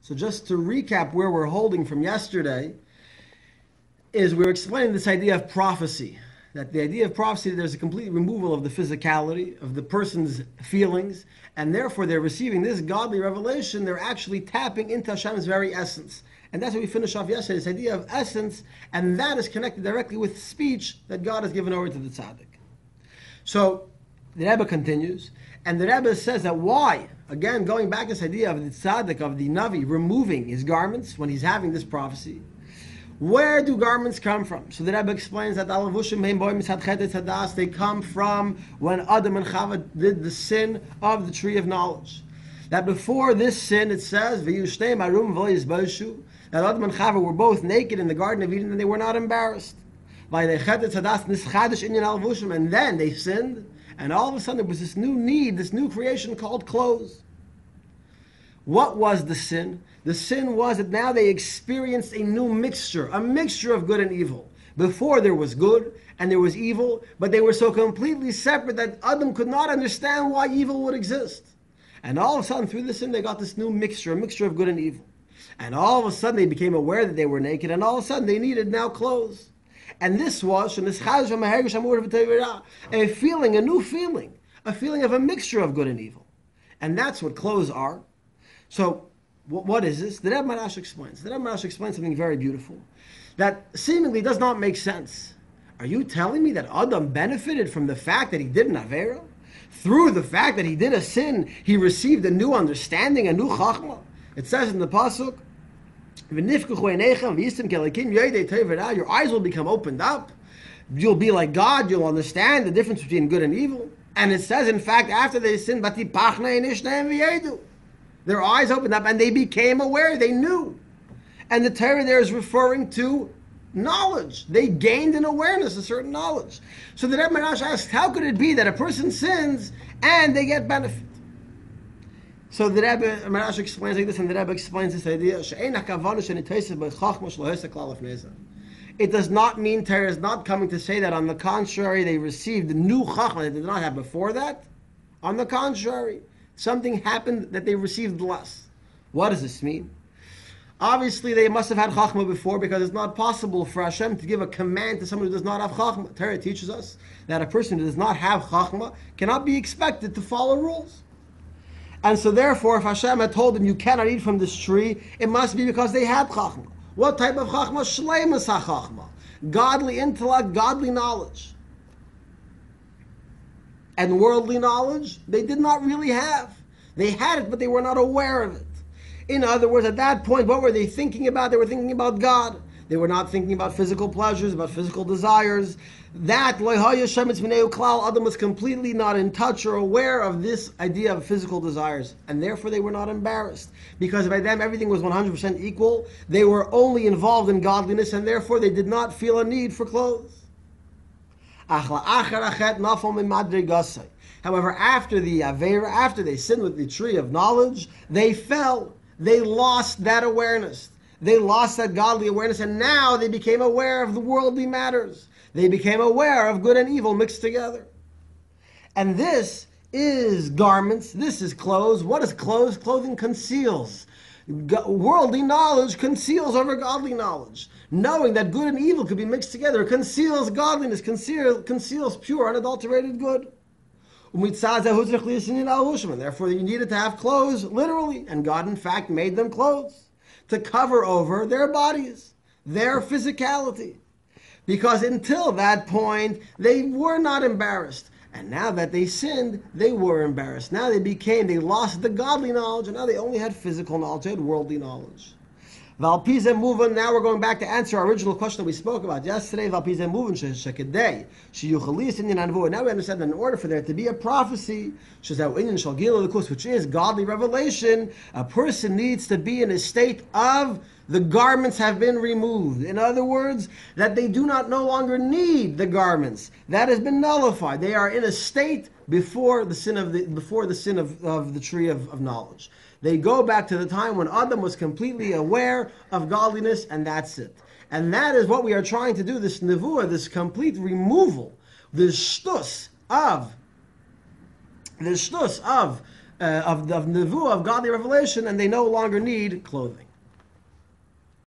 So just to recap where we're holding from yesterday, is we're explaining this idea of prophecy. That the idea of prophecy, there's a complete removal of the physicality, of the person's feelings, and therefore they're receiving this godly revelation, they're actually tapping into Hashem's very essence. And that's what we finished off yesterday, this idea of essence, and that is connected directly with speech that God has given over to the tzaddik. So the Rebbe continues, and the Rebbe says that why, again going back to this idea of the tzaddik, of the Navi, removing his garments when he's having this prophecy, where do garments come from? So the Rebbe explains that they come from when Adam and Chava did the sin of the tree of knowledge. That before this sin, it says, that Adam and Chava were both naked in the Garden of Eden and they were not embarrassed. And then they sinned, and all of a sudden there was this new need, this new creation called clothes. What was the sin? The sin was that now they experienced a new mixture, a mixture of good and evil. Before there was good and there was evil, but they were so completely separate that Adam could not understand why evil would exist. And all of a sudden through the sin they got this new mixture, a mixture of good and evil. And all of a sudden they became aware that they were naked, and all of a sudden they needed now clothes. And this was a feeling, a new feeling, a feeling of a mixture of good and evil. And that's what clothes are. So what is this? The Rebbe Marash explains. The Rebbe Marash explains something very beautiful that seemingly does not make sense. Are you telling me that Adam benefited from the fact that he did an Avera? Through the fact that he did a sin, he received a new understanding, a new Chachma? It says in the Pasuk, your eyes will become opened up. You'll be like God. You'll understand the difference between good and evil. And it says, in fact, after they sinned, their eyes opened up and they became aware. They knew. And the Torah there is referring to knowledge. They gained an awareness, a certain knowledge. So the Rebbe Marash asked, how could it be that a person sins and they get benefit? So the Rebbe Marash explains like this, and the Rebbe explains this idea. It does not mean Torah is not coming to say that. On the contrary, they received the new Chachma they did not have before that. On the contrary, something happened that they received less. What does this mean? Obviously, they must have had Chachma before, because it's not possible for Hashem to give a command to someone who does not have Chachma. Torah teaches us that a person who does not have Chachma cannot be expected to follow rules. And so therefore, if Hashem had told them you cannot eat from this tree, it must be because they had Chachma. What type of Chachma? Shleimus HaChachma. Godly intellect, godly knowledge. And worldly knowledge, they did not really have. They had it, but they were not aware of it. In other words, at that point, what were they thinking about? They were thinking about God. They were not thinking about physical pleasures, about physical desires. That, Adam was completely not in touch or aware of this idea of physical desires. And therefore they were not embarrassed. Because by them everything was 100% equal. They were only involved in godliness, and therefore they did not feel a need for clothes. However, after the Avera, after they sinned with the tree of knowledge, they fell. They lost that awareness. They lost that godly awareness, and now they became aware of the worldly matters. They became aware of good and evil mixed together. And this is garments, this is clothes. What is clothes? Clothing conceals. Worldly knowledge conceals over godly knowledge. Knowing that good and evil could be mixed together conceals godliness, conceals pure, unadulterated good. And therefore you needed to have clothes, literally. And God in fact made them clothes to cover over their bodies, their physicality. Because until that point, they were not embarrassed. And now that they sinned, they were embarrassed. Now they lost the godly knowledge, and now they only had physical knowledge, they had worldly knowledge. Valpize Muvan, now we're going back to answer our original question that we spoke about yesterday. Valpize Muvan, Shekadei, Shiyuchalis in Yanvu. Now we understand that in order for there to be a prophecy, which is godly revelation, a person needs to be in a state of the garments have been removed. In other words, that they do not no longer need the garments. That has been nullified. They are in a state before the sin of the tree of knowledge. They go back to the time when Adam was completely aware of godliness, and that's it. And that is what we are trying to do, this nevuah, this complete removal, the shtus of of nevuah, of godly revelation, and they no longer need clothing.